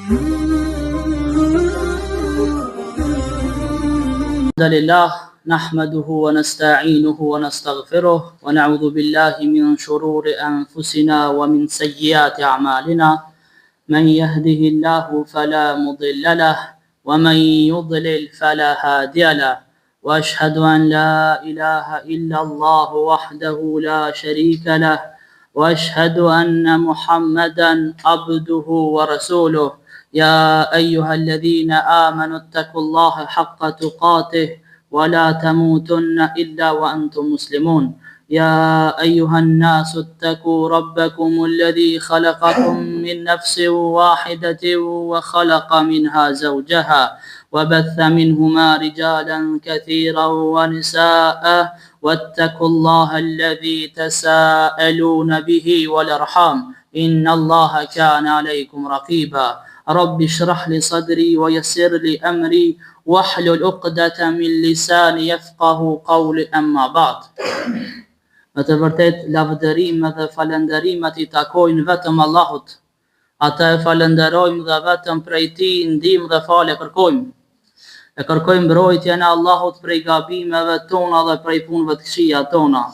الحمد لله نحمده ونستعينه ونستغفره ونعوذ بالله من شرور أنفسنا ومن سيئات أعمالنا من يهده الله فلا مضل له ومن يضلل فلا هادي له وأشهد أن لا إله إلا الله وحده لا شريك له وأشهد أن محمدا عبده ورسوله يا أيها الذين آمنوا اتقوا الله حق تقاته ولا تموتن إلا وأنتم مسلمون يا أيها الناس اتقوا ربكم الذي خلقكم من نفس واحدة وخلق منها زوجها وبث منهما رجالا كثيرا ونساء واتقوا الله الذي تساءلون به والأرحام إن الله كان عليكم رقيبا رب اشرح لي صدري ويسر لي أمري واحلل عقدة من lisani yafqahu qawli amma ba'd. Me të vërtet lavdërime dhe falënderimet i takojnë vetëm Allahut. Ata e falenderojmë dhe vetëm prej tij ndihmë dhe falë kërkojmë. E kërkojmë mbrojtjen e Allahut prej gabimeve tona dhe prej punëve të këqija tona.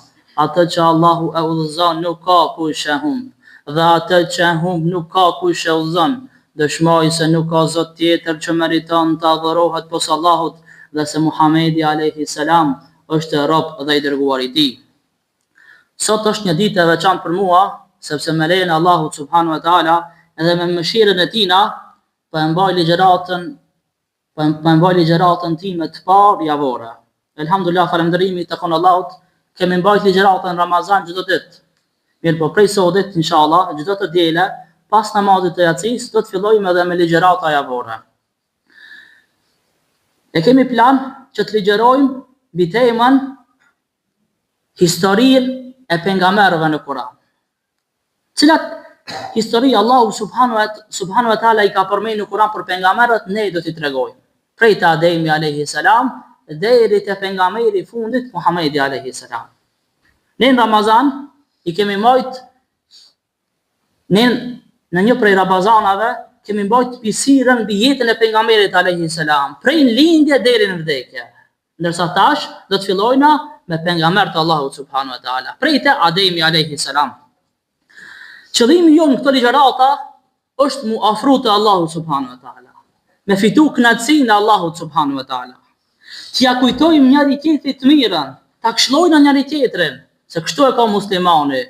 Atë që Allahu e udhëzon nuk ka kush e humb, dhe atë që e humb nuk ka kush e udhëzon. Dëshmoj se nuk ka Zot tjetër që meriton të adhurohet pos Allahut dhe se Muhamedi alayhi salam është rob dhe i dërguar i tij. Sot është një ditë e veçantë për mua, sepse me lejen e Allahut subhanahu wa taala edhe me mëshirën e Tina po e mbaj ligjëratën time të parë javore. Elhamdulillah, falënderimi tek Allahut, kemi mbajtur ligjëratën Ramazan çdo ditë. Mirë, po prej sotit inshallah çdo të diele pas namazit të yacis do të fillojmë edhe me ligjërata javore. E kemi plan që të ligjërojmë mbi temën historinë e pejgamberëve në Kur'an. Cilat histori Allahu subhanahu wa taala i ka përmendur në Kur'an për pejgamberët, ne do t'i tregojmë. Prej të Ademi alayhi salam deri te pejgamberi i fundit Muhamedi alayhi salam. Ne në Ramazan i kemi mbajt në një prej Ramazanave kemi mbajt pisirën mbi jetën e pejgamberit alayhi salam, prej lindje deri në vdekje. Ndërsa tash do të fillojna me pejgambert Allahut subhanahu wa taala, prej te Ademi alayhi salam. Qëllimi jon në këto ligjërata është mu afru te Allahu subhanahu wa taala, me fitu kënaqësinë e Allahut subhanahu wa taala. Që ja kujtojmë njëri tjetrit të mirën, ta këshillojmë njëri tjetrin, se kështu e ka muslimani.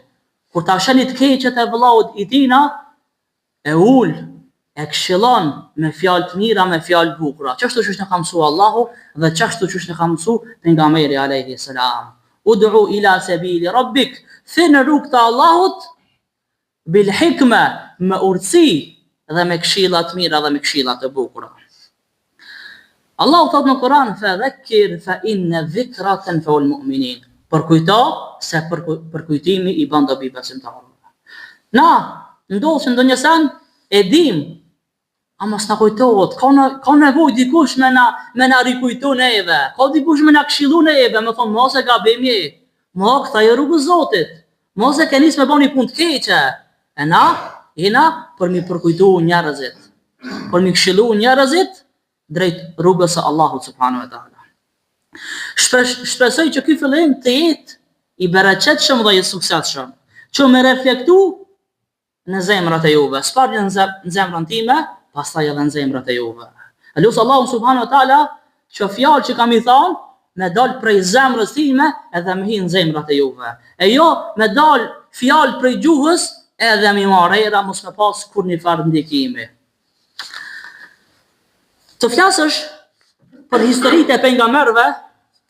Kur ta shani të keqet e vëllaut i tina, e ul, e këshillon me fjalë të mira, me fjalë të bukura. Çashtu që na ka mësuar Allahu dhe çashtu që na ka mësuar pejgamberi alayhi salam. Ud'u ila sabili rabbik, thënë rrugë të Allahut bil hikma, me urtësi dhe me këshilla të mira dhe me këshilla të bukura. Allahu thot në Kur'an: "Fadhakkir fa inna dhikra tanfa'ul mu'minin." Përkujto se përkujtimi i bën dobi besimtarëve. Na ndodh që ndonjë sen e dim, ama s'na kujtohet, ka nevojë dikush me na rikujton neve, ka dikush me na këshillon neve, më thon mos e gabimi, mos kthej rrugën e Zotit, mos e keni me bëni punë të keqe. E na jena për mi përkujtu njerëzit, për mi këshillu njerëzit drejt rrugës së Allahut subhanahu wa taala. Shpresoj që ky fillim të jetë i bereqetshëm dhe i suksesshëm, që me reflektu në zemrat e juve, s'parë në zemrën time, pastaj edhe në zemrat e juve. Lutë Allahu subhanahu wa taala që fjalë që kam i thënë me dal prej zemrës time edhe me hin zemrat e juve. E jo me dal fjalë prej gjuhës edhe mi marrëra mos me pas kur një farë ndikimi. Të flasësh për historitë e pejgamberëve,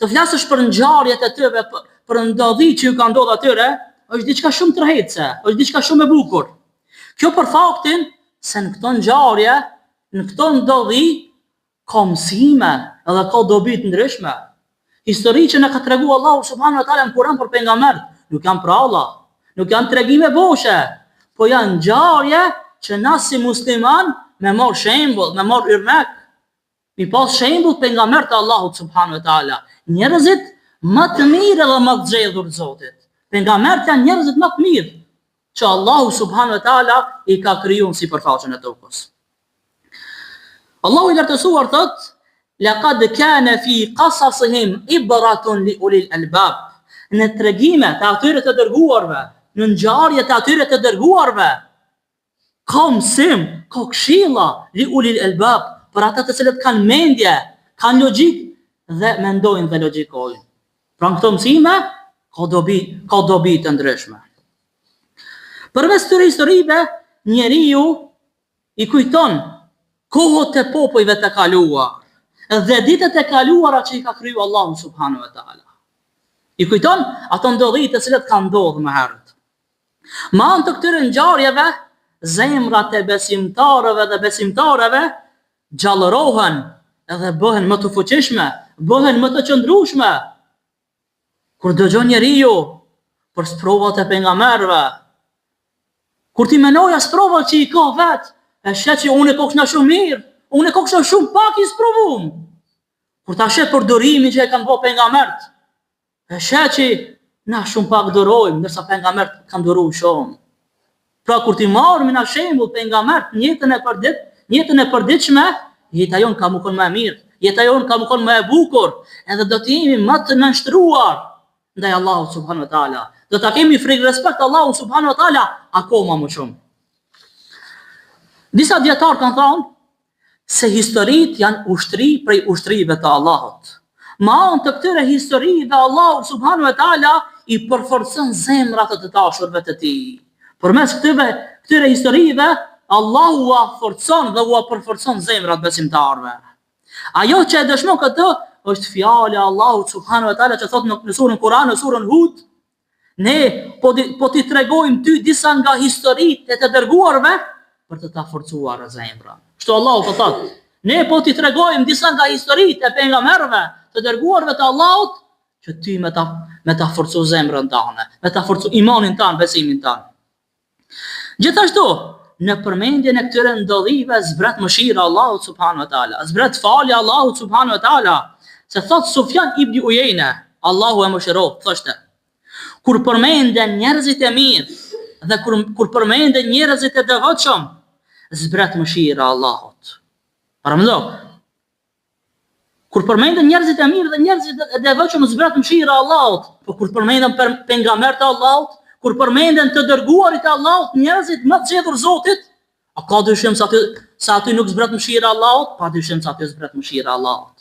të flasësh për ngjarjet e tyre, për ndodhi që ju ka ndodhur atyre, është diçka shumë tërheqëse, është diçka shumë e bukur. Kjo për faktin se në këto ngjarje, në këto ndodhi ka mësime edhe ka dobi të ndryshme. Histori që na ka treguar Allahu subhanahu wa taala në Kur'an për pejgamberët, nuk janë për Allah, nuk janë tregime boshe, po janë ngjarje që na si musliman me marr shembull, me marr yrmek, mi pas shembull pejgamberët e Allahut subhanahu wa taala, njerëzit më të mirë dhe më të zgjedhur të Zotit. Pejgamberët janë njerëzit më të mirë që Allahu subhanahu wa taala i ka krijuar sipërfaqen e tokës. Allahu i lartësuar thot: "Laqad kana fi qasasihim ibratun li ulil albab." Në tregime të atyre të dërguarve, në ngjarje të atyre të dërguarve, ka mësim, ka këshilla li ulil albab, për ata të cilët kanë mendje, kanë logjik dhe mendojnë dhe logjikojnë. Pra në këto mësime ka dobi të ndryshme. Përveç këtyre historive, njeriu i kujton kohët e popujve të kaluar dhe ditët e kaluara që i ka kriju Allahu subhanahu wa taala. I kujton ato ndodhi të cilat kanë ndodhur më herët. Ma anë të këtyre ngjarjeve, zemrat e besimtarëve dhe besimtareve gjallërohen edhe bëhen më të fuqishme, bëhen më të qëndrueshme. Kur dëgjon njeriu për sprovat e pejgamberëve, kur ti menoj as provat që i ka vetë, e shet që unë e kokshna shumë mirë, unë e kokshna shumë pak i sprovum. Kur ta shet për durimin që e kanë bërë pejgamberët, e shet që na shumë pak durojmë, ndërsa pejgamberët kanë duruar shumë. Pra kur ti marrë në shembull pejgamberët jetën e përditshme, jeta jon ka më kon më mirë, jeta jon ka më kon më e bukur, edhe do të jemi më të nënshtruar ndaj Allahut subhanahu wa taala. Do ta kemi frikë respekt Allahut subhanahu wa taala akoma më shumë. Disa dietar kanë thënë se historitë janë ushtri prej ushtrive të Allahut. Ma anë të këtyre historive Allahu subhanahu wa taala i përforcon zemrat e të dashurve të tij. Përmes këtyre historive Allahu ua forcon dhe ua përforcon zemrat besimtarëve. Ajo që e dëshmon këtë është fjala e Allahut subhanahu wa taala që thot në surën Kur'an, në surën Hud, ne po ti tregojmë ty disa nga historitë e të dërguarve për të ta forcuar zemrën. Kështu Allahu po thot, ne po ti tregojmë disa nga historitë e pejgamberëve të dërguarve të Allahut që ty me ta forcu zemrën tënde, me ta forcu imanin tënd, besimin tënd. Gjithashtu, në përmendjen e këtyre ndodhive zbret mëshira Allahut subhanahu wa taala, zbret falja Allahut subhanahu wa taala, se thot Sufjan ibn Uyeyne, Allahu e mëshiroft, thoshte: kur përmenden njerëzit e mirë dhe kur përmenden njerëzit e devotshëm, zbret mëshira Allahut. Paramendo, kur përmenden njerëzit e mirë dhe njerëzit e devotshëm, zbret mëshira Allahut, por kur përmenden pejgamberët e Allahut, kur përmenden të dërguarit e Allahut, njerëzit më të zgjedhur Zotit, a ka dyshim se aty nuk zbret mëshira Allahut? Pa dyshim se aty zbret mëshira Allahut.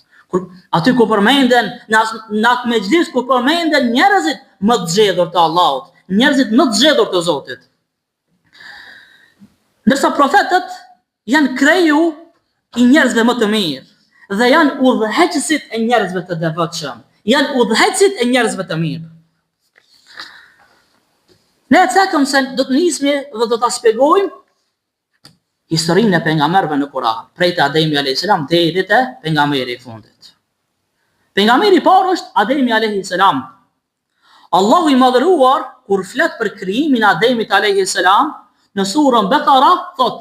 Aty ku përmenden në atë mexhlis ku përmenden njerëzit më të zgjedhur të Allahut, njerëzit më të zgjedhur të Zotit. Ndërsa profetët janë kreju i njerëzve më të mirë dhe janë udhëheqësit e njerëzve të devotshëm, janë udhëheqësit e njerëzve të mirë. Ne e cekëm se do të nismi dhe do të shpjegojmë historinë e pejgamberëve në Kur'an, prej të Ademi alayhis salam deri te pejgamberi i fundit. Pejgamberi i parë është Ademi alayhis salam. Allahu i madhëruar kur flet për krijimin e Ademit alayhis salam në surën Bekara thot: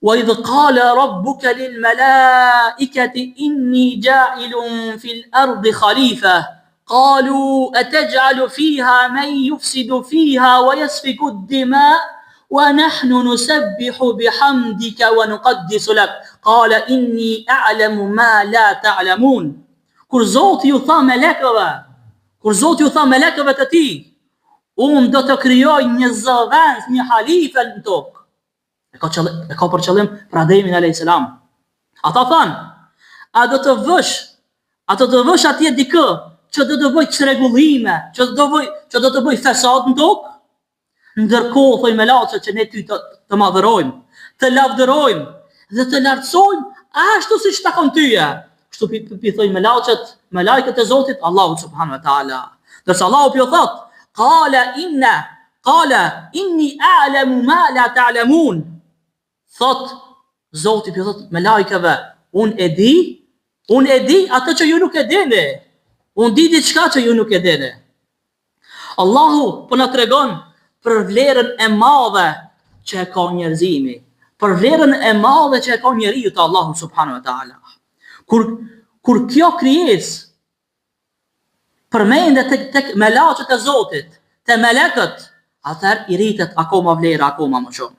"Wa idh qala rabbuka lil malaikati inni ja'ilun fil ardi khalifa." قالوا أتجعل فيها من يفسد فيها ويسفك الدماء ونحن نسبح بحمدك ونقدس لك قال إني أعلم ما لا تعلمون. Kur Zoti ju tha melekëve të tij, unë do të krijoj një zëvendës, një halife në tokë. E ka për qëllim për Ademin alayhis salam. Ata thanë, a do të vësh atje dikë që do të bëj çrregullime, që do të bëj fesad në tokë? Ndërkohë thoj melaçet që ne ty të madhërojmë, të lavdërojmë dhe të lartësojmë ashtu siç takon tyje. Kështu pi thoj melaçet, melajket e Zotit, Allahu subhanahu wa taala. Dorsa Allahu pi thot: qala inni a'lamu ma la ta'lamun. Thot Zoti pi thot melajkeve, unë e di atë që ju nuk e dini. Unë di diçka që ju nuk e dini. Allahu po na tregon për vlerën e madhe që e ka njerëzimi, për vlerën e madhe që e ka njeriu te Allahu subhanahu wa taala. Kur kjo krijesë përmendet tek melaçet e Zotit, te melekët, atëherë i rritet akoma vlera akoma më shumë.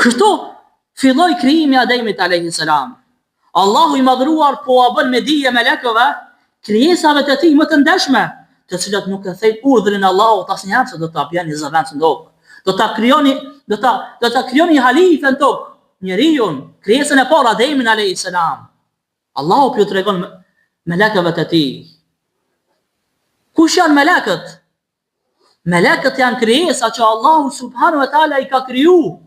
Kështu filloi krijimi i Ademit alayhis salam. Allahu i madhruar po a bën me dije melekëve krijesave të tij më të ndershme, të cilat nuk e thejnë urdhrin e Allahut asnjëherë se do ta bëni zëvendës në tokë. Do ta krijoni halife në tokë, njeriu, krijesën e parë Ademin alayhis salam. Allahu po tregon melekëve të tij. Kush janë melekët? Melekët janë krijesa që Allahu subhanahu wa taala i ka kriju.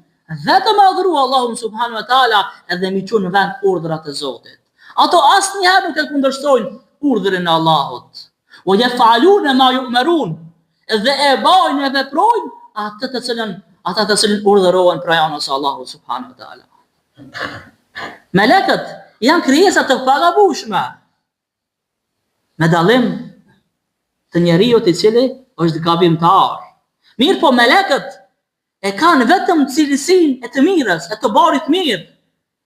Vetëm e adhuru Allahu subhanahu wa taala edhe mi çon në vend urdhrat e Zotit. Ato asnjëherë nuk e kundërshtojnë urdhrin e Allahut. Wa yaf'aluna ma yu'marun. Dhe e bajnë e veprojnë atë të cilën urdhërohen prej anës Allahu subhanahu wa taala. Melekët janë krijesa të pagabueshme. Me dallim të njeriu i cili është gabimtar. Mirë po melekët e kanë vetëm cilësinë e të mirës, e të barit mirë.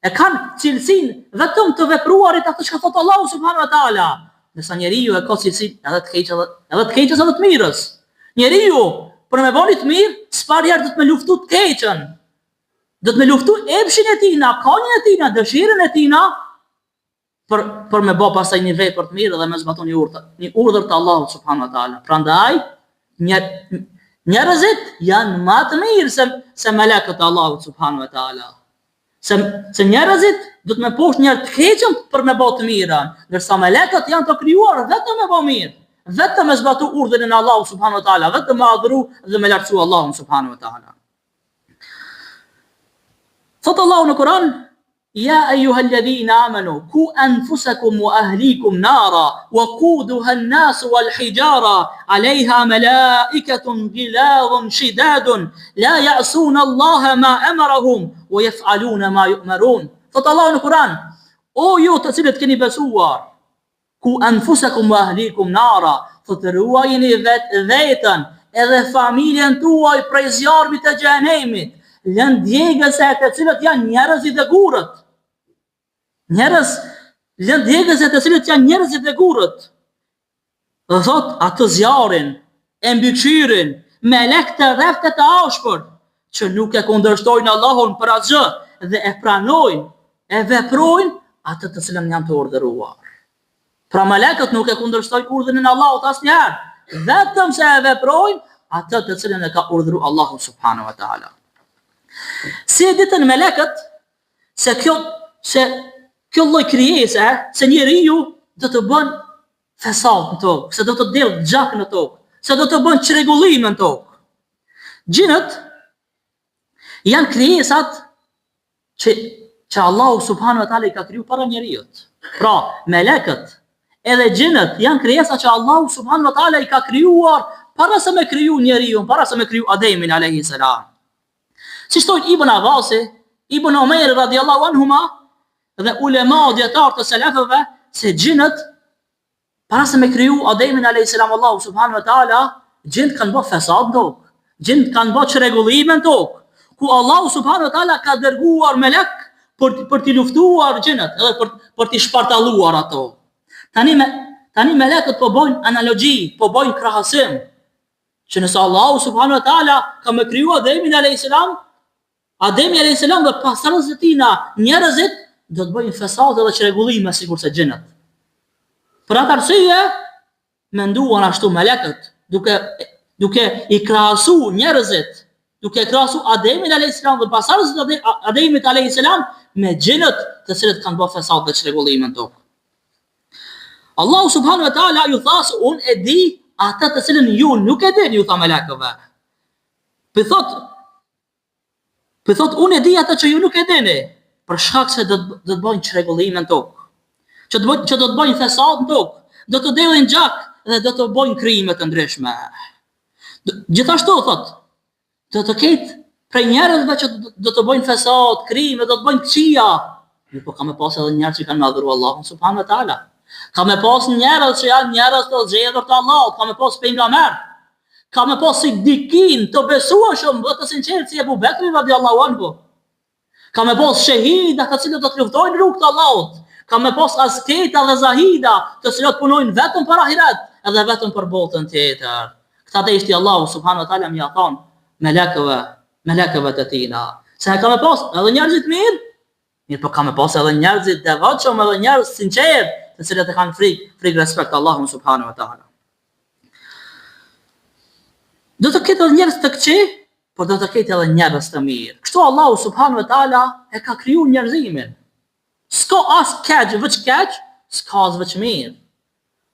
E kanë cilësinë vetëm të vepruarit atë që thot Allahu subhanahu wa taala. Nësa njeriu e ka cilësinë edhe të keqes edhe të mirës. Njeriu për me bëni të mirë, s'parherë do të me luftu të keqen. Do të me luftu epshin e tina, kanjën e tina, dëshirën e tina, për me bë pastaj një vepër të mirë dhe me zbaton një urdhër të Allahut subhanahu wa taala. Prandaj njerëzit janë më të mirë se melekët e Allahut subhanahu wa taala. Se njerëzit do të me poshtë njerë të keqen për me bë të mirën, ndërsa melekët janë të krijuar vetëm me bë mirë, vetëm me zbatu urdhrin e Allahut subhanahu wa taala, vetëm me adhuru dhe me lartësu Allahun subhanahu wa taala. Thot Allahu në Kur'an: يا أيها الذين آمنوا قوا أنفسكم وأهليكم نارا وقودها الناس والحجارة عليها ملائكة غلاظ شداد لا يعصون الله ما أمرهم ويفعلون ما يؤمرون. Thot Allahu në Kur'an: O ju të cilët keni besuar, ku anfusakum wa ahlikum nara, thot ruajini vetën edhe familjen tuaj prej zjarmit të xhenemit, lënë djegës e të cilët janë njerëzit dhe gurët. Lënë djegës e të cilët janë njerëzit dhe gurët. Dhe thot atë zjarin, e mbikëqyrin, me lek të dheftet të ashpër, që nuk e kundërshtojnë Allahun për atë dhe e pranojnë, e veprojnë atë të cilën janë të urdhëruar. Pra melekët nuk e kundërshtojnë urdhrin e Allahut asnjëherë, vetëm se e veprojnë atë të cilën e ka urdhëruar Allahu subhanahu wa taala. Si e ditën melekët se kjo lloj krijese, se njeriu do të bën fesad në tokë, se do të del gjak në tokë, se do të bën çrregullim në tokë. Gjinët janë krijesat që Allahu subhanahu wa taala i ka kriju para njeriut. Pra, melekët edhe gjinët janë krijesa që Allahu subhanahu wa taala i ka krijuar para se me kriju njeriun, para se me kriju Ademin alayhi salam. Si shtojnë Ibn Abbasi, Ibn Omer radiallahu anhuma dhe ulema djetarë të selefëve, se gjinët, para se me kriju Ademin a.s. Allahu subhanahu wa ta'ala, gjinët kanë bë fesad në tokë, gjinët kanë bë çrregullime në tokë, ku Allahu subhanahu wa ta'ala ka dërguar melek për t'i luftuar gjinët, edhe për t'i shpartalluar ato. Tani melekët po bojnë analogji, po bojnë krahasim, që nëse Allahu subhanahu wa ta'ala ka me kriju Ademin a.s. Ademi a.s. dhe pastarës e tina njerëzit do të bëjnë fesad dhe çrregullime sikur se gjinët. Për atë arsye menduan ashtu melekët, duke i krahasu njerëzit, duke krahasu Ademin a.s. dhe pastarës e Ademit a.s. me gjinët të cilët kanë bërë fesad dhe çrregullime në tokë. Allahu subhanahu wa taala ju tha se unë e di atë të cilën ju nuk e dini, ju tha melekëve. Për thot, unë e di atë që ju nuk e dini, për shkak se do të bëjnë çrregullime në tokë, që do të bëjnë fesad në tokë, do të delin gjak dhe do të bëjnë krime të ndryshme. Gjithashtu thot, do të ketë prej njerëzve që do të bëjnë fesad, krime, do të bëjnë këqija. Po ka me pas edhe njerëz që kanë madhuru Allahun subhanahu wa taala. Ka me pas njerëz që janë njerëz të zgjedhur të Allahut, ka me pas pejgamber, ka me pas siddiqin të besueshëm dhe të sinqertë si Abu Bekri radiallahu anhu. Ka me pas shahida të cilët do të luftojnë rrugën e Allahut. Ka me pas asketa dhe zahida të cilët punojnë vetëm për ahiret edhe vetëm për botën tjetër. Këta të ishti Allahu subhanahu wa taala më ia thon melekëve të tina. Se ka me pas edhe njerëzit mirë, po ka me pas edhe njerëzit devotshëm, edhe njerëz sinqertë, të cilët e kanë frikë respekt Allahun subhanahu wa taala. Do të ketë edhe njerëz të këqij, por do të ketë edhe njerëz të mirë. Kështu Allahu subhanahu wa taala e ka krijuar njerëzimin. S'ka as keq veç keq, s'ka as veç mirë.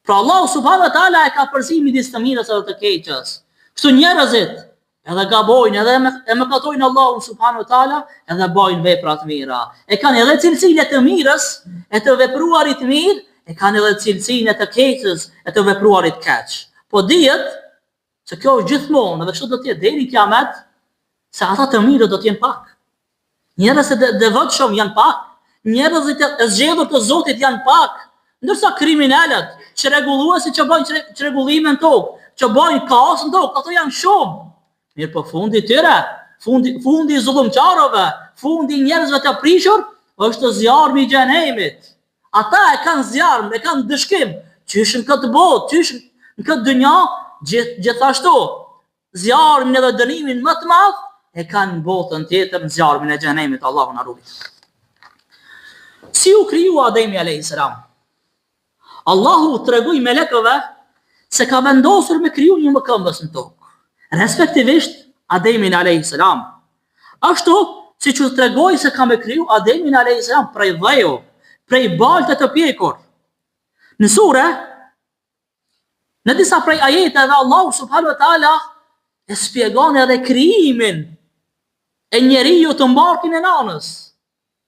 Pra Allahu subhanahu wa taala e ka përzim midis të mirës edhe të keqës. Kështu njerëzit edhe gabojnë, edhe e mëkatojnë Allahun subhanahu wa taala, edhe bajnë vepra të mira. E kanë edhe cilësinë të mirës, e të vepruarit mirë, e kanë edhe cilësinë të keqës, e të vepruarit keq. Po dihet se kjo është gjithmonë, edhe kështu do të jetë deri kiamet, se ata të mirë do të jenë pak. Njerëzit e devotshëm janë pak, njerëzit e zgjedhur të Zotit janë pak, ndërsa kriminalët, çrregulluesit që bajnë çrregullime në tokë, që bajnë kaos në tokë, ato janë shumë. Mirë po fundi tyre, fundi i zullumçarëve, fundi i njerëzve të prishur, është zjarmi i xhenemit. Ata e kanë zjarm, e kanë dëshkim, qysh në këtë botë, qysh në këtë dynja, gjithashtu, zjarmin edhe dënimin më të madh e kanë botën tjetër, në zjarmin e xhenemit, Allahu na ruaj. Si u kriju Ademi alayhis salam? Allahu tregoi melekëve se ka vendosur me kriju një mëkëmbës në tokë. Respektivisht Ademin alayhis salam. Ashtu siç u tregoi se ka me kriju Ademin alayhis salam prej dheu, prej balte të pjekur. Në sure, në disa prej ajeteve Allahu subhanahu wa taala e shpjegon edhe krijimin e njeriu të mbarkin e nanës.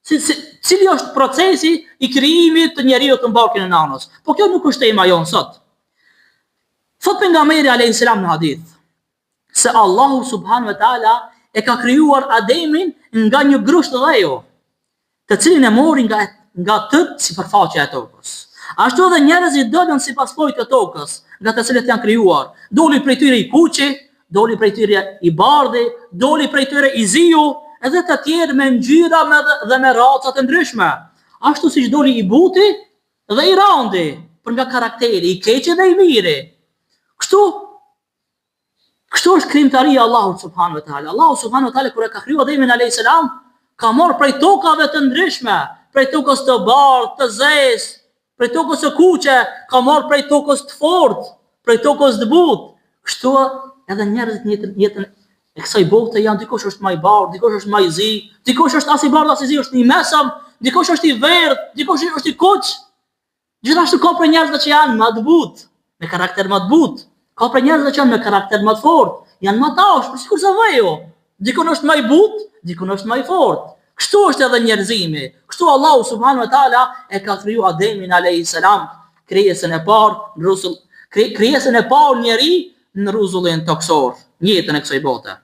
Cili është procesi i krijimit të njeriu të mbarkin e nanës. Po kjo nuk është tema jon sot. Thot pejgamberi alayhis salam në hadith se Allahu subhanahu wa taala e ka krijuar Ademin nga një grusht dheu, të cilin e mori nga tërë sipërfaqja e tokës. Ashtu edhe njerëzit dolën sipas llojit të tokës, nga të cilët janë krijuar. Doli prej tyre i kuqi, doli prej tyre i bardhi, doli prej tyre i ziu, edhe të tjerë me ngjyra dhe me raca të ndryshme. Ashtu siç doli i buti dhe i randi, për nga karakteri i keqi dhe i miri. Kështu është krijimtaria e Allahut subhanahu wa taala. Allahu subhanahu wa taala kur e ka krijuar Ademin alayhis salam, ka marrë prej tokave të ndryshme, prej tokës të bardhë, të zezë, prej tokës së kuqe, ka marrë prej tokës të fortë, prej tokës të butë. Kështu edhe njerëzit jetën e kësaj bote janë, dikush është më i bardhë, dikush është më i zi, dikush është as i bardhë as i zi, është i mesëm, dikush është i verdh, dikush është i kuq. Gjithashtu ka për njerëzve që janë më të butë, me karakter më të butë. Ka për njerëzve që janë me karakter më të fortë, janë më tash, por sikur se vëjo. Dikun është më i butë, dikun është më i fortë. Kështu është edhe njerëzimi. Kështu Allahu subhanahu wa taala e ka krijuar Ademin alayhis salam, krijesën e parë në rrezull, krijesën e parë njeri në rrezullin toksor, në jetën e kësaj bote.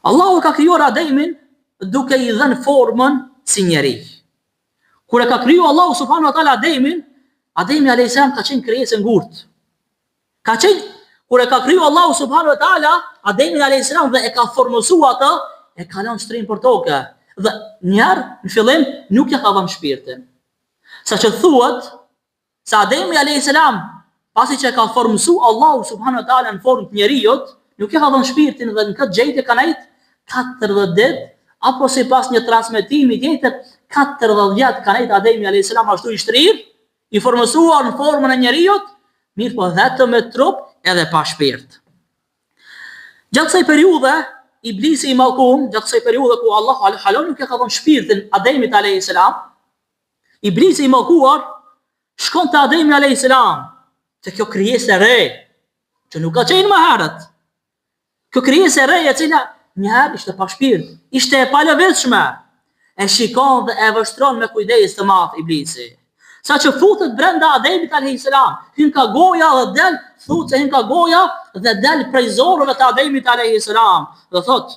Allahu ka krijuar Ademin duke i dhënë formën si njeri. Kur e ka krijuar Allahu subhanahu wa taala Ademin, Ademi alayhis salam ka qenë krijesë ngurtë. Ka qenë, kur e ka kriju Allahu subhanahu wa taala Ademin alayhis salam dhe e ka formosua atë, e ka lënë shtrim për tokë. Dhe njëherë në fillim nuk ja ka dhënë shpirtin. Saqë thuhet se Ademi alayhis salam, pasi që e ka formosua Allahu subhanahu wa taala në formë të njerëzit, nuk ja ka dhënë shpirtin dhe në këtë gjendje kanë ait 40 ditë, apo sipas një transmetimi tjetër 40 vjet kanë ait Ademi alayhis salam ashtu i shtrir, i formosuar në formën e njerëzit, mirë po vetëm me trup edhe pa shpirt. Gjatë kësaj periudhe, Iblisi i mallkuar, gjatë kësaj periudhe ku Allahu halal nuk e ka dhënë shpirtin Ademit alayhis salam, Iblisi i mallkuar shkon te Ademi alayhis salam, te kjo krijesë e re, që nuk ka qenë më herët. Kjo krijesë e re e cila njëherë ishte pa shpirt, ishte e palëvizshme, e shikon dhe e vështron me kujdes të madh Iblisi. Sa që futet brenda Ademit alayhis salam, hyn ka goja dhe del, thot se hyn ka goja dhe del prej zorrave të Ademit alayhis salam. Dhe thot,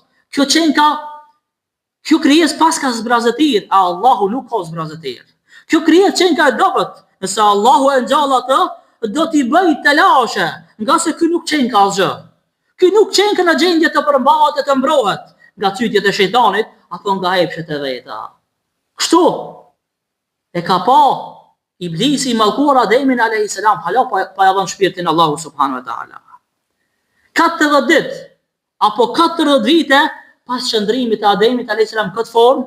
kjo krijesë pas ka zbrazetir, a Allahu nuk ka zbrazetir. Kjo krijesë qenë ka e dobët, nëse Allahu e ngjall atë, do t'i bëj telashe, nga se ky nuk qenë ka asgjë. Ky nuk qenë në gjendje të përmbahet e të mbrohet nga çytjet e shejtanit apo nga epshet e veta. Kështu e ka pa Iblisi i mallkuar Ademin alayhis salam, hala pa ja dhënë shpirtin Allahu subhanahu wa taala. 40 ditë apo 40 vite pas qëndrimit të Ademit a.s. këtë formë,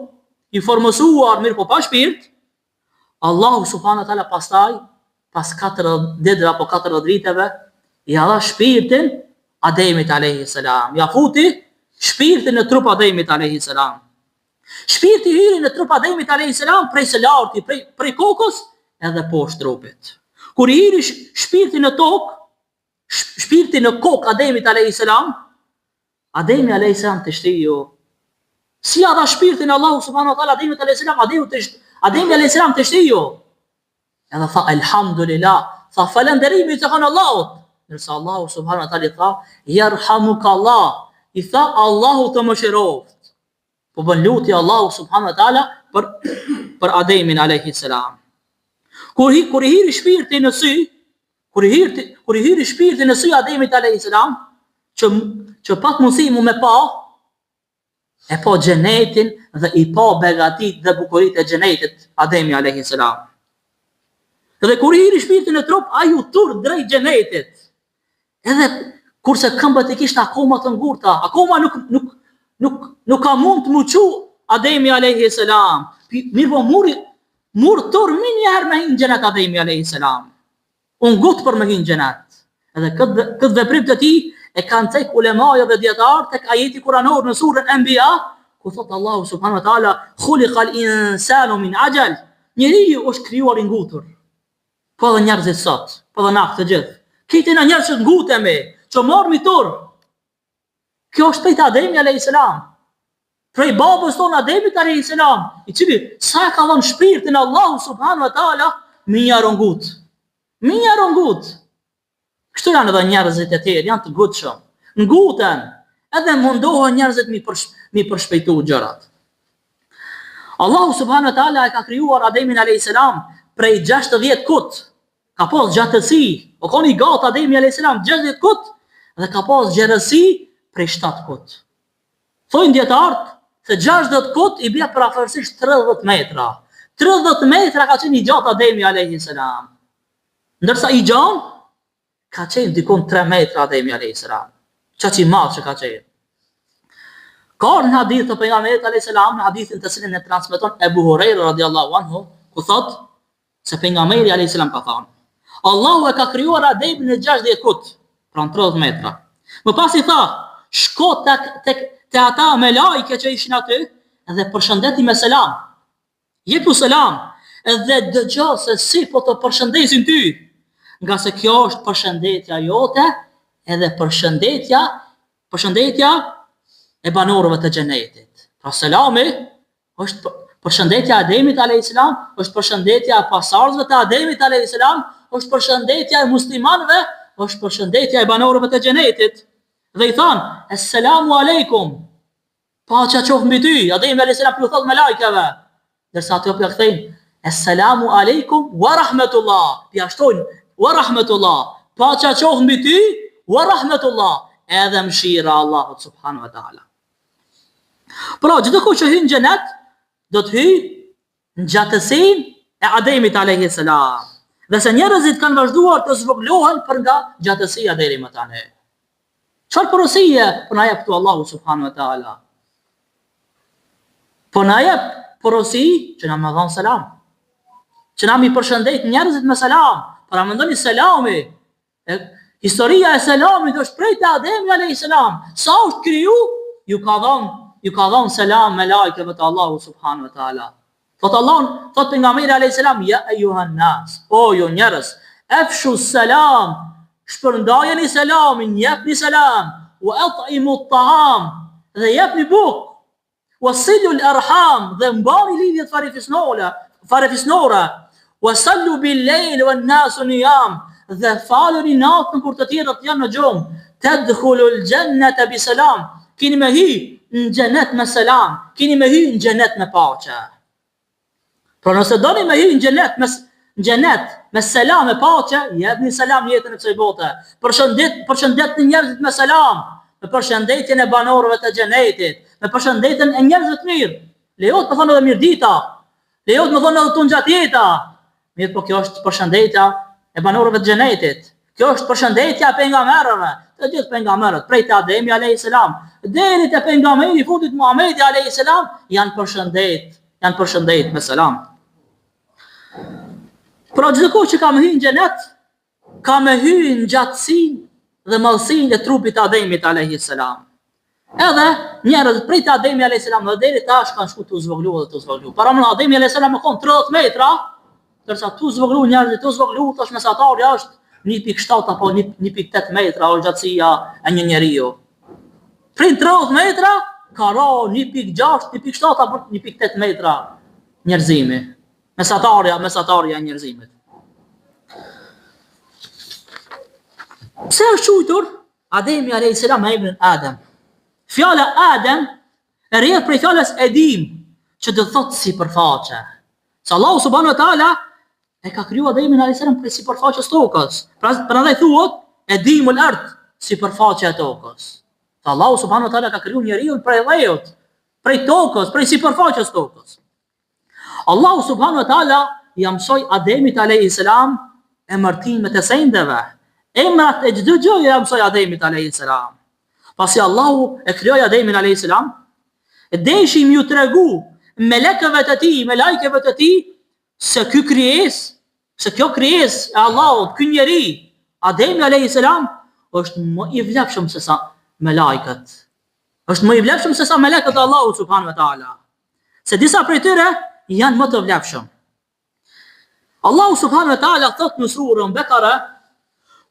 i formësuar mirë po pa shpirt, Allahu subhanahu wa taala pastaj, pas 40 ditëve apo 40 viteve, ja dha shpirtin Ademit a.s. Ja futi shpirtin në trup Ademit a.s. Shpirti hyri në trup Ademit a.s. prej së larti, prej kokës edhe poshtë trupit. Kur i hyri shpirti në tokë, shpirti në kokë Ademit a.s. Ademi a.s. të shtiju. Si ja dha shpirtin Allahu subhanahu wa taala Ademit a.s. Ademi a.s. të shtiju. Edhe tha elhamdulillah, tha falënderimi të kanë Allahut. Nërsa Allahu subhanahu wa taala i tha yarhamukallah, i tha Allahu të mëshiroft. Po bën lutje Allahu subhanahu wa taala për Ademin a.s. Kur i hiri shpirti në sy, kur i hiri shpirti në sy Ademit a.s. që pak mundësi mu me pa, e po xhenetin dhe i pa begatit dhe bukurit e xhenetit Ademi a.s. Dhe kur i hiri shpirti në trup, ai u tur drejt xhenetit. Edhe kurse këmbët e kishte akoma të ngurta, akoma nuk ka mund të muqu Ademi a.s. Mirë po mur tur minjëherë me hinë gjenet Ademi a.s. Unë gutë për me hinë gjenet. Edhe këtë veprim të ti e kanë tek ulemaja dhe djetarë tek ajeti kuranor në surën Anbiya, ku thotë Allahu subhanahu wa taala khuliqal insanu min ajal. Njeriu është krijuar i ngutur. Po edhe njerëzit sot, po edhe na të gjithë. Këto janë njerëz që ngutemi, që mormi tur. Kjo është pejt Ademi a.s. Prej babës tonë Ademit a.s. I cili sa ka dhënë shpirtin Allahu subhanahu wa taala minja rongut. Minja rongut. Kështu janë edhe njerëzit e tjerë, janë të gutshëm. Nguten, edhe mundohen njerëzit mi përshpejtu gjërat. Allahu subhanahu wa taala e ka krijuar Ademin a.s. prej 60 kut. Ka pas gjatësi, o koni gatë Ademi a.s. 60 kut, dhe ka pas gjerësi prej 7 kut. Thojnë djetartë, se 60 kut i bje për afërsisht 30 metra. 30 metra ka qenë i gjatë Ademi a.s. Ndërsa i gjanë, ka qenë dikon 3 metra Ademi a.s. Qa që i madhë që ka qenë. Ka në hadith të pejgamberit a.s. në hadithin të cilin e transmeton Ebu Hurajra radiallahu anhu, ku thot se pejgamberi a.s. ka thonë, Allahu e ka krijuar Ademin në 60 kut, pra në 30 metra. Më pas i tha, shko te ata me lajke që ishin aty, edhe përshëndeti me selam. Jepu selam, edhe dëgjo se si po të përshëndesin ty, nga se kjo është përshëndetja jote, edhe përshëndetja e banorëve të xhenetit. Pra selami është përshëndetja e Ademit a.s. është përshëndetja e pasardhësve të Ademit a.s. është përshëndetja e muslimanëve, është përshëndetja e banorëve të xhenetit. Dhe i thanë, Esselamu alejkum, paqja qoftë mbi ty, Ademi a.s. ju thot me lajkeve, dërsa ato pja kthejnë, Esselamu alejkum wa rahmetullah, pja shtojnë, wa rahmetullah, paqja qoftë mbi ty, wa rahmetullah, edhe mshira Allahut subhanahu wa taala. Pra, gjithë ku që hynë gjenet, do të hynë në gjatësin e Ademit a.s. Dhe se njerëzit kanë vazhduar të zvoglohen për nga gjatësia deri më tani. Çfarë porosie po na jep këtu Allahu subhanahu wa taala? Po na jep porosi që na më dhon selam. Që na mi përshëndet njerëzit me selam. Para mendoni selami. Historia e selamit është prej te Ademi alayhis salam. Sa është kriju, ju ka dhon selam me lajkeve të Allahu subhanahu wa taala. Thot pejgamberi alayhis salam, ja ayuhan nas, o ju njerëz, afshu salam, shpërndajeni selamin, jepni selam, wa at'imu at-ta'am, dhe jepni bukë, wa silu al-arham, dhe mbani lidhjet farefisnore, wa sallu bil-lejl wa an-nasu niyam, dhe falëni natën kur të tjerët janë në gjumë, tadkhulu al-jannata bi salam, kini me hy në xhenet me selam, kini me hy në xhenet me paqe. Pra nëse doni me hy në xhenet me selam e paqe, jepni selam jetën e kësaj bote. Përshëndetni njerëzit me selam, me përshëndetjen e banorëve të xhenetit, me përshëndetjen e njerëzve të mirë. Lejohet të thonë edhe mirdita, lejohet të thonë edhe tunxhatjeta. Mirë, po kjo është përshëndetja e banorëve të xhenetit. Kjo është përshëndetja e pejgamberëve, të gjithë pejgamberët, prej te Ademi alayhis salam deri te pejgamberi i fundit Muhamedi alayhis salam janë përshëndet me selam. Pra çdo kush që ka më hyrë në xhenet, ka më hyrë në gjatësinë dhe madhësinë e trupit të Ademit alayhis salam. Edhe njerëz prej të Ademi alayhis salam dhe deri tash kanë shku të zvoglu. Para më Ademi alayhis salam ka qenë 30 metra, ndërsa tu zvoglu njerëzit, tu zvoglu tash mesatari është 1.7 apo 1.8 metra o gjatësia e një njeriu. Prej 30 metra ka ra 1.6, 1.7 apo 1.8 metra njerëzimi. Mesatarja e njerëzimit. Pse është quajtur Ademi alayhis salam me emrin Adem? Fjala Adem rrjedh prej fjalës Edim, që do thotë sipërfaqe. Se Allahu subhanahu wa taala e ka krijuar Ademin alayhis salam prej sipërfaqes tokës. Prandaj thuhet Edimul ard, sipërfaqja e tokës. Se Allahu subhanahu wa taala ka krijuar njeriu prej dhejut, prej tokës, prej sipërfaqes tokës. Allahu subhanahu wa taala ja mësoi Ademit alayhis salam emërtimet e sendeve. Emrat e çdo gjëje ja mësoi Ademit alayhis salam. Pasi Allahu e krijoi Ademin alayhis salam, deshi më tregu melekëve të tij, melajkeve të tij, se kjo krijesë e Allahut, ky njeri, Ademi alayhis salam, është më i vlefshëm se sa melajkët. Është më i vlefshëm se sa melekët e Allahut subhanahu wa taala. Se disa prej tyre janë më të vlefshëm. Allahu subhanahu wa taala thot në surën Bekara: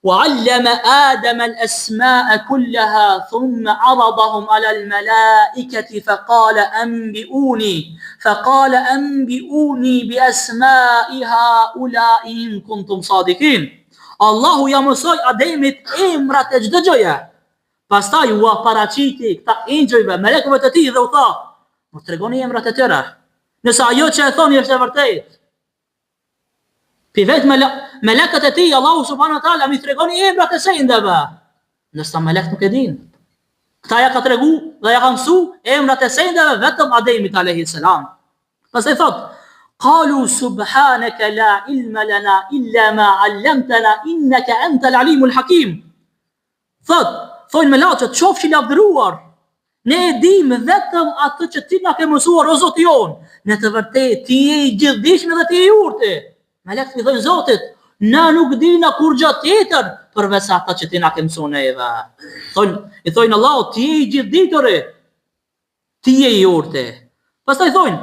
وعلم آدم الأسماء كلها ثم عرضهم على الملائكة فقال أنبئوني بأسماء هؤلاء إن كنتم صادقين. Allahu ja mësoi Ademit emrat e çdo gjëje. Pastaj u paraqiti këta engjëjve, melekëve të tij dhe u tha: "Më tregoni emrat e tyre. Nëse ajo që e thoni është e vërtetë." Pi vetë melekët e tij, Allahu subhanahu wa taala mi tregoni emrat e sendeve. Nësa melekët nuk e din. Këta ja ka tregu dhe ja ka mësu emrat e sendeve vetëm Ademit alayhis salam. Pastaj thot: "Qalu subhanaka la ilma lana illa ma 'allamtana innaka antal alimul hakim." Thonë melekët, qofshin lavdëruar. Ne e dim vetëm atë që ti na ke mësuar o Zoti jon. Në të vërtetë ti je i gjithdijshëm dhe ti je i urtë. Melekët i thonë Zotit: "Na nuk dina kur gjë tjetër përveç ata që ti na ke mësuar neve." I thonë Allahu: "Ti je i gjithditur, ti je i urtë." Pastaj thonë: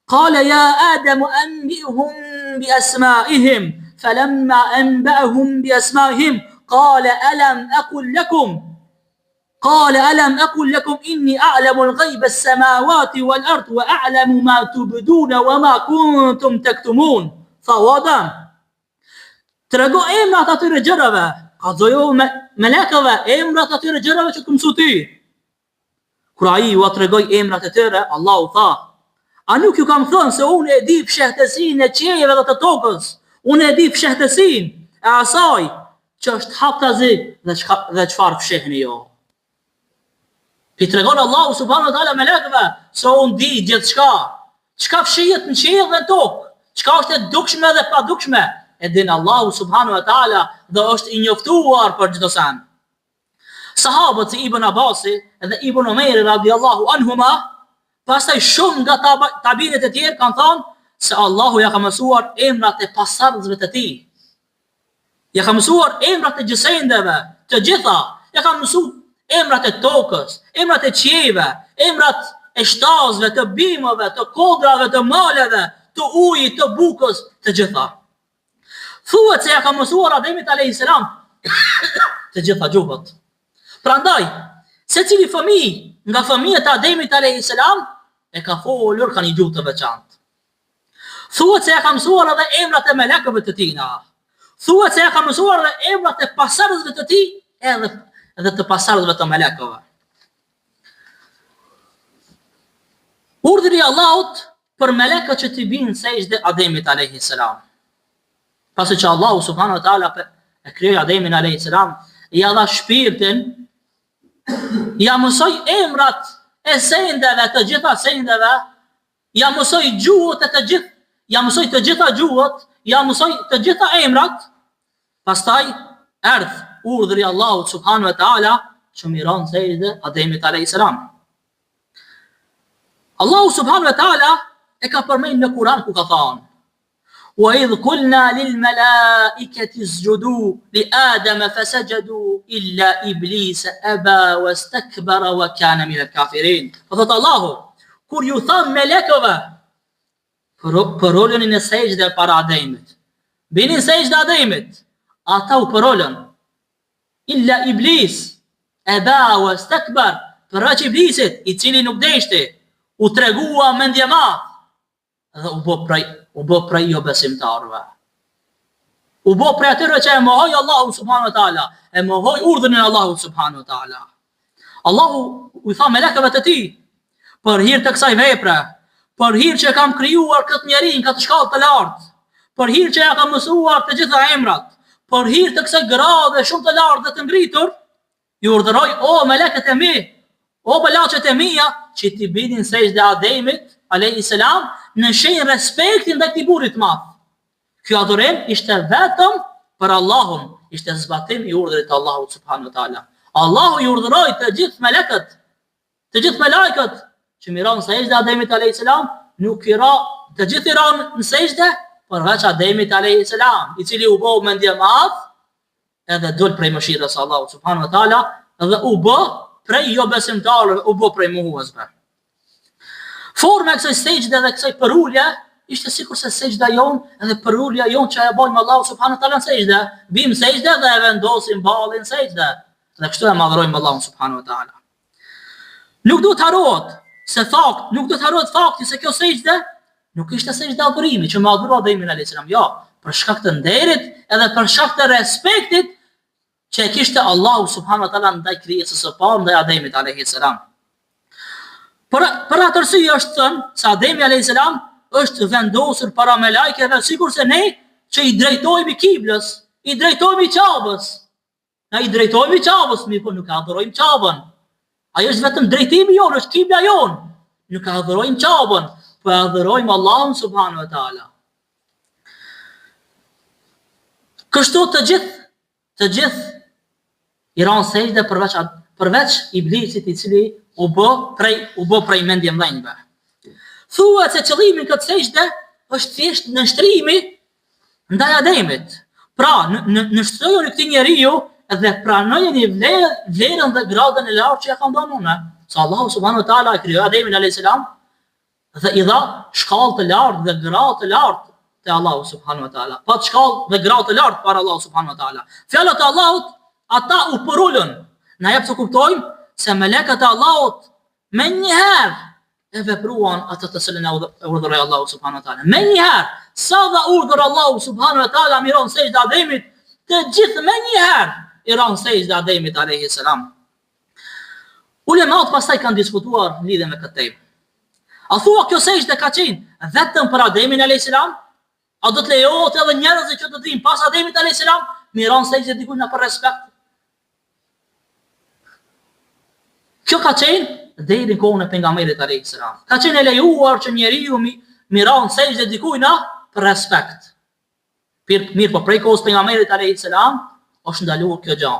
"Qala ya Adam anbi'hum bi asma'ihim falamma anba'ahum bi asma'ihim qala alam aqul lakum inni a'lamu al-ghayba as-samawati wal-ard wa a'lamu ma tubduna wa ma kuntum taktumun." Tha Adam: "Trego emrat atyre gjërave, kallzojo melekëve emrat atyre gjërave që të mësu ti." Kur ai u tregoi emrat e tyre, Allahu tha: "A nuk ju kam thënë se unë e di fshehtësinë e qiejve dhe të tokës? Unë e di fshehtësinë e asaj që është haptazi dhe çfarë fshehni jo." Pi tregon Allahu subhanahu wa taala melekëve se unë di gjithçka. Çka fshihet në qiell dhe në tokë, çka është e dukshme dhe pa dukshme, e din Allahu subhanahu wa taala dhe është i njoftuar për çdo sen. Sahabët si Ibn Abasi dhe Ibn Umeri radiallahu anhuma, pastaj shumë nga tabinet e tjerë kanë thënë se Allahu ja ka mësuar emrat e pasardhësve të tij. Ja ka mësuar emrat e gjësendeve, të gjitha. Ja ka mësuar emrat e tokës, emrat e qiejve, emrat e shtazëve, të bimëve, të kodrave, të maleve, të ujit, të bukës, të gjitha. Thuhet se ja ka mësuar Ademit alayhis salam të gjitha gjuhët. Prandaj, secili fëmijë nga fëmijët e Ademit alayhis salam e ka folur ka një gjuhë të veçantë. Thuhet se ja ka mësuar edhe emrat e melekëve të tij. Thuhet se ja ka mësuar edhe emrat e pasardhësve të tij, edhe të pasardhësve të melekëve. Urdhri i Allahut për melekët që t'i binë sejdë Ademit alayhis salam. Pasi që Allahu subhanahu wa taala e krijoi Ademin alayhis salam, ja dha shpirtin, ja mësoi emrat e sendeve, të gjitha sendeve, ja mësoi gjuhët e ja mësoi të gjitha gjuhët, ja mësoi të gjitha emrat. Pastaj erdh urdhri Allahu subhanahu wa taala që miron sejdë Ademit alayhis salam. Allahu subhanahu wa taala e ka përmendur në Kur'an ku ka thënë: "Wa idh qulna lil malaikati isjudu li Adama fasajadu illa iblisa aba wastakbara wa kana min al-kafirin." Faqat Allahu kur ju tha melekëve për rolën e sejdë para Ademit, bini sejdë Ademit, ata u përolën illa iblis aba wastakbar, përveç iblisit i cili nuk deshti, u tregua mendje madh dhe u bë prej jo besimtarëve. U bë prej atyre që e mohoi Allahu subhanahu wa taala, e mohoi urdhrin e Allahut subhanahu wa taala. Allahu u tha melekëve të tij, për hir të kësaj vepre, për hir që kam krijuar këtë njerëz në këtë shkallë të lartë, për hir që ja kam mësuar të gjitha emrat, për hir të kësaj grade shumë të lartë dhe të ngritur, ju urdhëroj o melekët e mi, o belaçet e mia, që t'i binin sejdë Ademit alayhis salam në shenjë respekti ndaj këtij burrit të madh. Ky adhurim ishte vetëm për Allahun, ishte zbatim i urdhrit të Allahut subhanahu wa taala. Allahu i urdhëroi të gjithë melekët, të gjithë melekët që miron sejdë Ademit alayhis salam, nuk i ra, të gjithë i ran në sejdë përveç Ademit alayhis salam, i cili u bë mendje madh edhe dol prej mëshirës së Allahut subhanahu wa taala dhe u bë prej jo besimtarëve, u bë prej mohuesve. Forma e kësaj sejdë dhe kësaj përulje ishte sikur se sejdja jon edhe përulja jon që e bëjmë Allahu subhanahu wa taala në sejdë, bim sejdë dhe e vendosim ballin sejdë. Dhe kështu e madhrojmë Allahun subhanahu wa taala. Nuk duhet harrohet fakti se kjo sejdë nuk ishte sejdë adhurimi që madhroi Ademin alayhis salam, jo, për shkak të nderit edhe për shkak të respektit që e kishte Allahu subhanahu wa taala ndaj krijesës së parë, ndaj Ademit alayhis salam. Për atë arsye është thënë se Ademi alayhis salam është vendosur para melekëve sikur se ne që i drejtohemi kiblës, i drejtohemi Qabës. Na i drejtohemi Qabës, mirë po nuk adhurojmë Qabën. Ajo është vetëm drejtimi jonë, është kibla jonë. Nuk adhurojmë Qabën, po adhurojmë Allahun subhanahu wa taala. Kështu të gjithë i ran sejdë përveç iblisit i cili u bë prej mendje mdhenjve. Thuhet se qëllimi i këtë sejdë është thjesht nështrimi ndaj Ademit. Pra, nështrojeni këtij njeriu dhe pranojeni vlerën dhe gradën e lartë që ja ka dhënë unë. Sa Allahu subhanahu wa taala e krijoi Ademin alayhis salam dhe i dha shkallë të lartë dhe gradë të lartë te Allahu subhanahu wa taala. Pa shkallë dhe gradë të lartë para Allahu subhanahu wa taala. Fjalët e Allahut ata u përulën. Na jep të kuptojmë se melekët e Allahut me njëherë e vepruan atë të cilën e urdhëroi Allahu subhanahu wa taala. Me njëherë, sa dha urdhër Allahu subhanahu wa taala miron sejdë Ademit, të gjithë me njëherë i ran sejdë Ademit alayhis salam. Ulemat pastaj kanë diskutuar në lidhje me këtë temë. A thua kjo sejdë ka qenë vetëm për Ademin alayhis salam? A do të lejohet edhe njerëzit që të vinë pas Ademit alayhis salam miron sejdë dikujt në për respekt? Kjo ka qenë deri në kohën e pejgamberit alayhis salam. Ka qenë e lejuar që njeriu miron sejdë dikujt për respekt. Mirë po prej kohës pejgamberit alayhis salam është ndaluar kjo gjë.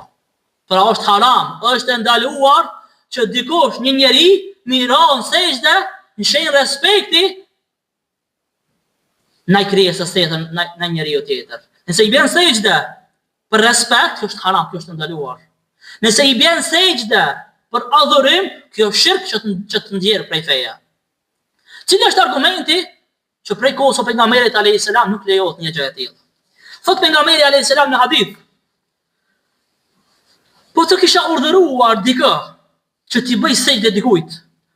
Pra është haram, është ndaluar që dikush një njeri miron sejdë në shenjë respekti ndaj krijesës tjetër, ndaj njeriu tjetër. Nëse i bën sejdë për respekt, kjo është haram, kjo është ndaluar. Nëse i bën sejdë për adhurim, kjo shirk që të ndjerë prej feja. Cili është argumenti që prej kohës së pejgamberit alayhis salam nuk lejohet një gjë e tillë? Thot pejgamberi alayhis salam në hadith: po të kisha urdhëruar dikë që t'i bëj sejdë dikujt,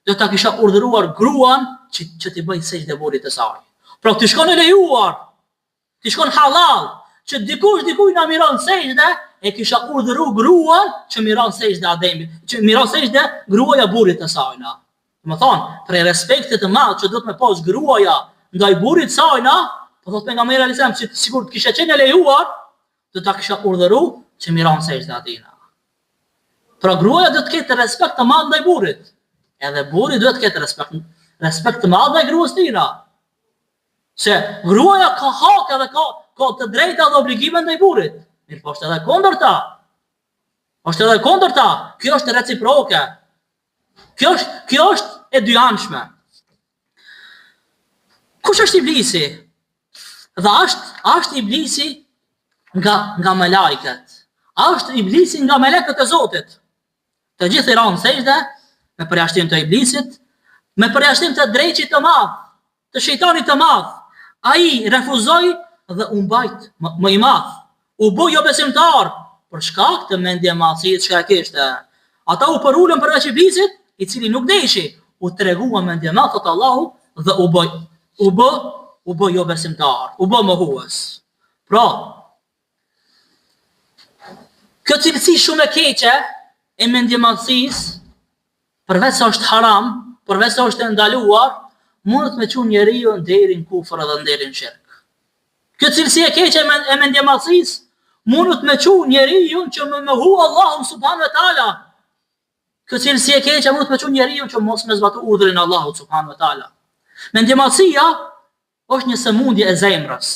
do ta kisha urdhëruar gruan që t'i bëj sejdë burrit të saj. Pra t'i shkon e lejuar, t'i shkon halal, që dikush na miron sejdë, e kisha urdhëru gruan që miron sejdë Ademit, që miron sejdë gruaja burrit të saj. Do të thonë, për respektet të madh që do të më pas gruaja ndaj burrit të saj, po thot pejgamberi alayhis salam, sikur të kisha qenë e lejuar, do ta kisha urdhëru që miron sejdë atina. Pra gruaja do të ketë respekt të madh ndaj burrit. Edhe burri duhet të ketë respekt të madh ndaj gruas tina. Se gruaja ka hak edhe ka të drejta dhe obligime ndaj burrit. Mirë po është edhe kundërta. Është edhe kundërta. Kjo është reciproke. Kjo është e dyanshme. Kush është iblisi? Dhe është iblisi nga melajket. Është iblisi nga melekët e Zotit. Të gjithë i ranë sejdë, me përjashtim të iblisit, me përjashtim të drejqit të madh, të shejtanit të madh. Ai refuzoi dhe u mbajt më i madh. U bë jo besimtar për shkak të mendje madhësisë që kishte. Ata u përulën përveç iblisit, i cili nuk deshi, u tregua mendje madh të Allahu dhe u bë jo besimtar, u bë mohues. Pra, kjo cilësi shumë e keqe e mendje madhësisë, përveç se është haram, përveç se është ndaluar, mundet me çu njeriu deri në kufër dhe deri në shirk. Kjo cilësi e keqe e mendje madhësisë mundet me çu njeriu që me mohu Allahun subhanahu wa taala. Kjo cilësi e keqe mundet me çu njeriu që mos me zbatu urdhrin e Allahut subhanahu wa taala. Mendje madhësia është një sëmundje e zemrës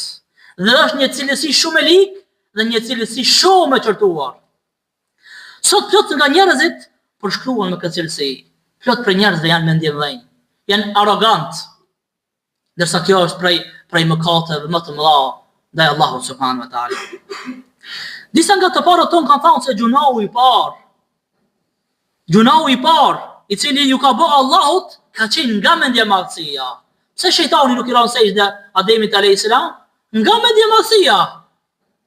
dhe është një cilësi shumë e ligë dhe një cilësi shumë e çortuar. Sot plot nga njerëzit përshkruan me këtë cilësi. Plot për njerëzve janë mendjemdhënj, janë arrogant, ndërsa kjo është prej mëkateve më të mëdha ndaj Allahut subhanahu wa taala. Disa nga të parët tonë kanë thënë se gjunahu i parë, i cili ju ka bë Allahut, ka qenë nga mendje madhësia. Pse shejtani nuk i ran sejdë Ademit alayhis salam? Nga mendje madhësia.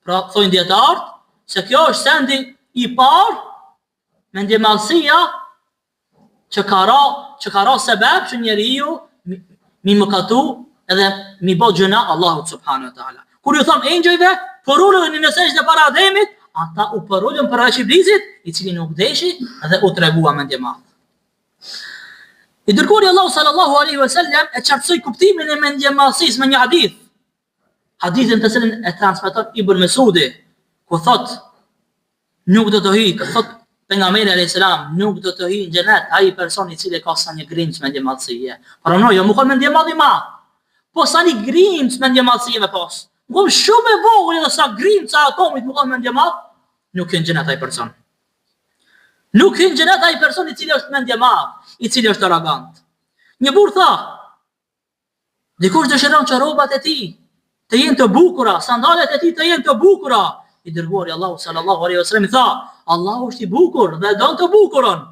Pra thonë dietarët se kjo është sendi i parë, mendje madhësia që ka ra sebeb që njeriu mi mëkatu edhe mi bë gjuna Allahut subhanahu wa taala. Kur ju tham engjëjve, përulën në sejdë para Ademit, ata u përulën para iblisit, i cili nuk deshi dhe u tregua mendje madh. I dërguari Allahu sallallahu alaihi wasallam e qartësoi kuptimin e mendje madhësisë me një hadith. Hadithin të cilin e transmeton Ibn Mesudi, ku thot nuk do të hyjë, thot pejgamberi alayhis salam, nuk do të hyjë në xhenet ai person i cili ka sa një grimc mendje madhësie. Pranoj, jo më ka mendje madh i madh. Po sa një grimc mendje madhësie me pas. Ngom shumë e vogël edhe sa grimca atomit më ka mendje madh, nuk hyn në xhenet ai person. Nuk hyn në xhenet ai person i cili është mendje madh, i cili është arrogant. Një burr tha, dikush dëshiron që rrobat e tij të jenë të bukura, sandalet e tij të jenë të bukura. I dërguari Allahu sallallahu alaihi wasallam i tha, Allahu është i bukur dhe don të bukurën.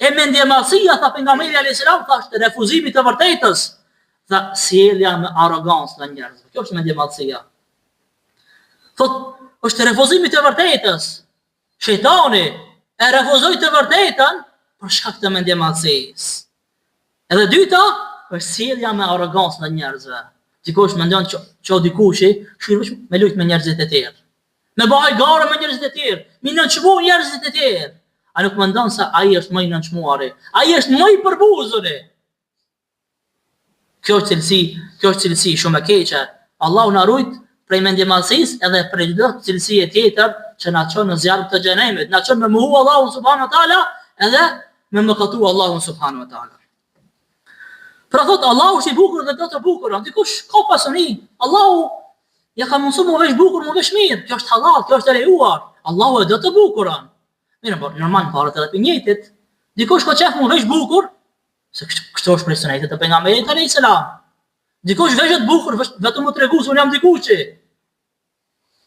E mendje madhësia, tha pejgamberi alayhis salam, thashtë refuzimi të vërtetës, tha sjellja me arrogancë në njerëz. Kjo është mendje madhësia. Thot, është refuzimi të vërtetës. Shejtani e refuzoi të vërtetën për shkak të mendje madhësisë. Edhe dyta, është sjellja me arrogancë në njerëzve. Dikush mendon që dikushi shkruaj me lut me njerëzit e tjerë. Me bëj garë me njerëzit e tjerë, me nënçmuar njerëzit e tjerë. A nuk mendon se ai është më i nënçmuari, ai është më i përbuzuri. Kjo është cilësi shumë e keqe. Allahu na ruajt prej mendje madhësisë edhe prej çdo cilësie tjetër që na çon në zjarr të xhenemit, na çon me mohu Allahun subhanahu wa taala edhe me mëkatu Allahun subhanahu wa taala. Pra thot, Allahu është i bukur dhe do të bukurën. Dikush ka pasuni, Allahu ja ka mundsu më vesh bukur, më vesh mirë. Kjo është halal, kjo është e lejuar. Allahu e do të bukurën. Mirë, po normal para të njëjtit. Dikush ka qef më vesh bukur, se kështu është prej sunetit të pejgamberit alayhis salam. Dikush veshet bukur, vetëm u tregu se unë jam dikuçi.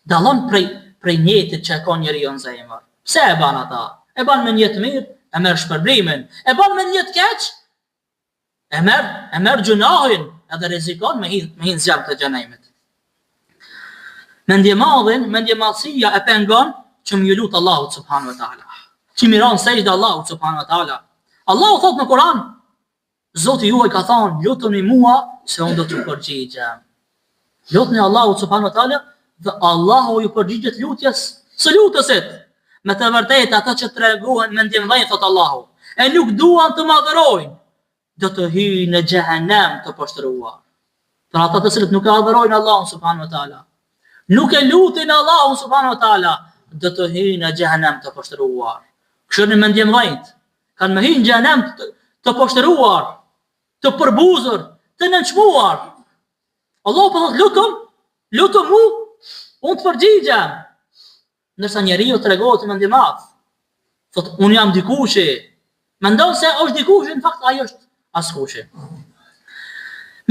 Dallon prej njëjtit që ka njeriu në zemër. Pse e ban ata? E ban me një të mirë, e merr shpërblimin. E ban me një të keq, e merr gjunahin edhe rrezikon me hin zjarr të xhenemit. Mendje madhësia e pengon që më lut Allahut subhanahu wa taala. Që miron sejdë Allahut subhanahu wa taala. Allahu thot në Kur'an, Zoti juaj ka thënë, lutuni mua se unë do t'ju përgjigjem. Lutni Allahut subhanahu wa taala dhe Allahu ju përgjigjet lutjes së lutësit. Me të vërtetë ata që treguan mendjemdhënj thot Allahu, e nuk duan të madhërojnë, do të hyjnë në xhehenem të poshtruar. Për ata të cilët nuk e adhurojnë Allahun subhanahu wa taala, nuk e lutin Allahun subhanahu wa taala, do të hyjnë në xhehenem të poshtruar. Kështu mendjemdhënjt kanë me hyjnë në xhehenem të poshtruar, të përbuzur, të nënçmuar. Allahu po thot, lutum mu, unë të përgjigjem. Ndërsa njeriu tregohet mendje madh, Thot, unë jam dikushi. Mendon se është dikushi, në fakt ajo është askushi.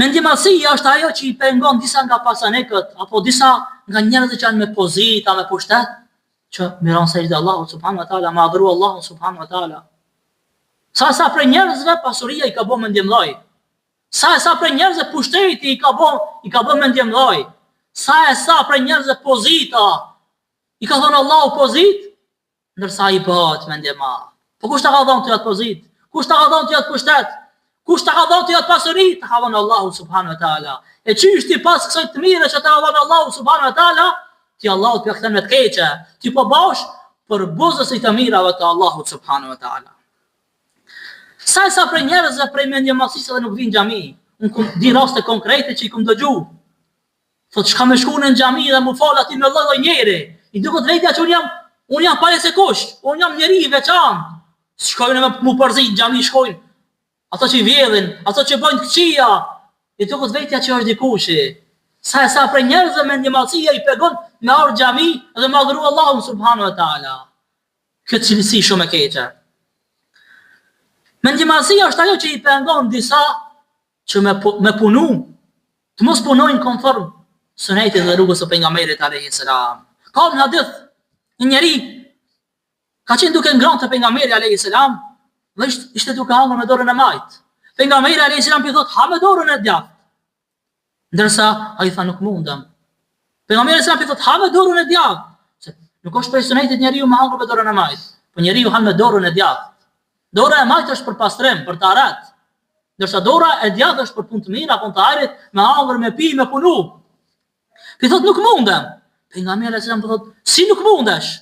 Mendjemallësia është ajo që i pengon disa nga pasanekët, apo disa nga njerëzit që janë me pozita, me pushtet, që miron sejdë Allahu subhanahu wa taala, madhru Allahu subhanahu wa taala. Sa për njerëzve pasuria i ka bë mendjemlloj. Sa për njerëzve pushteti i ka bë mendjemlloj. Sa për njerëzve pozita i ka dhënë Allahu pozit, ndërsa i bëhet mendjemall. Po kush ta ka dhënë ty atë pozit? Kush ta ka dhënë ty atë pushtet? Kush ta ka dhënë ty atë pasuri? Ta ka dhënë Allahu subhanahu wa taala. E çysh ti pas kësaj të mire që ta ka dhënë Allahu subhanahu wa taala, ti Allahu t'ia kthen me të keqe. Ti po bash për buzës i të mirave të Allahut subhanahu wa taala. Sa për njerëzve prej mendjemallësisë edhe nuk vinë në xhami. Unë di raste konkrete që i kam dëgjuar. Thotë çka më shkuën në xhami dhe më fal aty me lloj njëri. I duket vetja që unë jam pa se kush. Unë jam njeri i veçantë. Shkojnë me mu përzit në xhami, shkojnë. Ato që i vjedhin, ato që bëjnë të këqija. I duket vetja që është dikushi. Sa për njerëzve mendjemallësia i pegon me ardh xhami dhe me adhuru Allahun subhanahu wa taala. Këtë cilësi shumë e keqe. Mendjemallësia është ajo që i pengon disa që me punu, të mos punojnë konform sunetit dhe rrugës së pejgamberit alayhi salam. Ka në hadith një njeri ka qenë duke ngrënë te pejgamberi alayhi salam dhe ishte duke hangër me dorën e majt. Pejgamberi alayhi salam i thotë ha me dorën e djathtë. Ndërsa ai tha nuk mundem. Pejgamberi alayhi salam i thotë ha me dorën e djathtë. Se nuk është prej sunetit njeriu me hangër me dorën e majt, po njeriu han me dorën e djathtë. Dora e majt është për pastrim, për tarat. Ndërsa dora e djathtë është për punë të mira, punë të ajrit, me hangër, me pi, me punu. Ti thot nuk mundem. Pejgamberi alayhis salam thot, si nuk mundesh?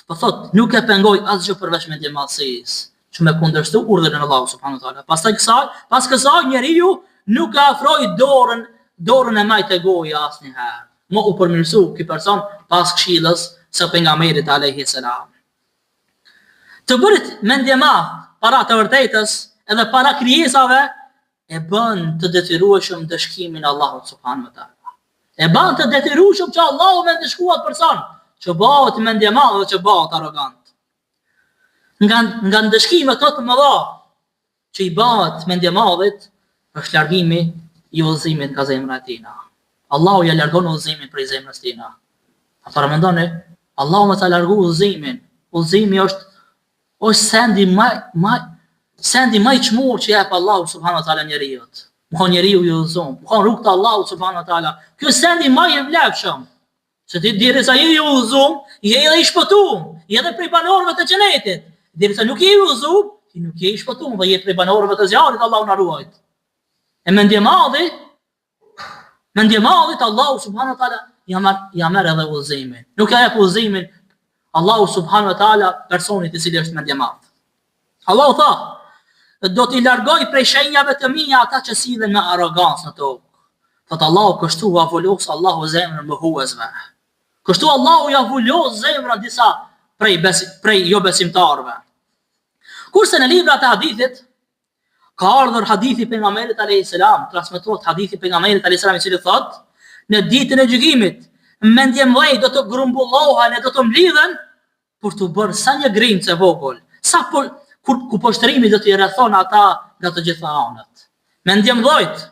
Po thot, nuk e pengoj asgjë përveç mendjemallësisë, që me kundërshtu urdhën e Allahut subhanahu wa taala. Pas kësaj njeriu nuk e afroi dorën e majt e goja asnjëherë. Mo u përmirësu ky person pas këshillës së pejgamberit alayhis salam. Të bërit mendjemall para të vërtetës edhe para krijesave e bën të detyrueshëm dëshkimin e Allahut subhanahu wa taala. E bën të detyrueshëm që Allahu me ndëshkuat person, që bëhet mendjemall dhe që bëhet arrogant. Nga ndëshkimet të mëdha që i bëhet mendjemallit është largimi i udhëzimit nga zemra e tij. Allahu ja largon udhëzimin prej zemrës tij. A paramendoni? Allahu më ta largu udhëzimin. Udhëzimi është sendi më i çmuar që jep Allahu subhanahu wa taala njeriu. Mohon njeriu i udhëzon, mohon rrugt të Allahut subhanahu wa taala. Ky sendi më i vlefshëm. Se ti derisa je i udhëzon, je edhe i shpëtuar, je edhe prej banorëve të xhenetit. Derisa nuk je i udhëzuar, ti nuk je i shpëtuar, dhe je prej banorëve të zjarrit, Allahu na ruajt. E mendjemallit Allahu subhanahu wa taala ja merr edhe udhëzimin. Nuk ja jep udhëzimin Allahu subhanahu wa taala personit i cili është mendjemall. Allahu tha, do t'i largoj prej shenjave të mia ata që sillen me arrogancë në tokë. Thot Allahu kështu u avulos Allahu zemrën e mohuesve. Kështu Allahu ja avulos zemrën disa prej jo besimtarëve. Kurse në librat e hadithit ka ardhur hadithi pejgamberit alayhis salam, transmetohet hadithi pejgamberit alayhis salam i cili thot, në ditën e gjykimit mendjemëllaj do të grumbullohen e do të mlidhen për të bërë sa një grimcë e vogël, ku poshtërimi do t'i rrethon ata nga të gjitha anët. Mendjemëllajt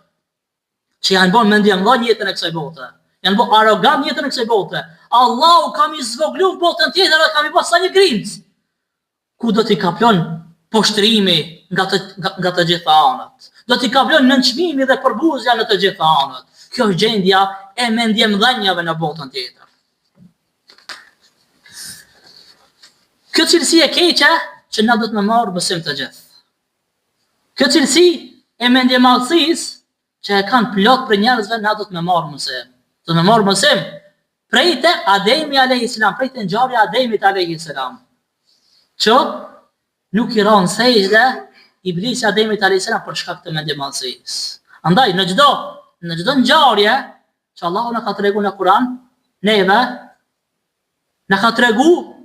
që janë bën mendjemëllaj jetën e kësaj bote, janë bën arrogant jetën e kësaj bote. Allahu kam i zvoglu botën tjetër dhe kam i bërë sa një grimcë, ku do t'i kaplon poshtërimi nga të gjitha anët. Do t'i kaplon nënçmimi dhe përbuzja në të gjitha anët. Kjo është gjendja e mendjemëllajve në botën tjetër. Kjo cilësi e keqe që na do të më marrë besim të gjithë. Kjo cilësi e mendjemallësisë që e kanë plot për njerëzve na do të më marrë mësim. Do të më marrë mësim prej te Ademi alayhis salam, prej te ngjarja e Ademit alayhis salam. Që nuk i ron sejdë Iblisi Ademit alayhis salam për shkak të mendjemallësisë. Andaj në çdo ngjarje që Allahu na ka treguar në Kur'an, neve na ka treguar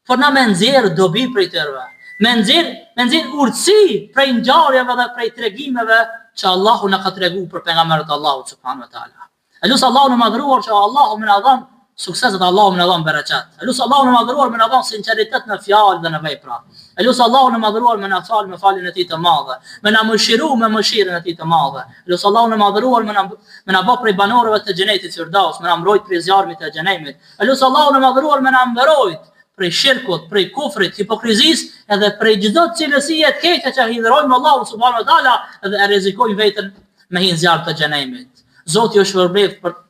por na me nxjerr dobi prej tërve. Me nxjerr urtësi prej ngjarjeve dhe prej tregimeve që Allahu na ka treguar për pejgamberët e Allahut subhanahu wa taala. Elus Allahu në madhruar që Allahu më na dhon sukseset Allahu më na dhon bereqet. Elusë Allahu në madhëruar më na dhon sinqeritet në fjalë dhe në vepra. Elusë Allahu në madhëruar më na fal me faljen e tij të madhe, më na mëshiru me mëshirën e tij të madhe. Elusë Allahu në madhëruar më na bë prej banorëve të xhenetit firdaus, më na mbrojt prej zjarmit të xhenemit. Elusë Allahu në madhëruar më na mbrojt prej shirkut, prej kufrit, hipokrizisë edhe prej çdo cilësie të keqe që hidhrojmë Allahu subhanahu wa taala dhe e rrezikojmë veten me hin zjarr të xhenemit. Zoti ju shpërblet për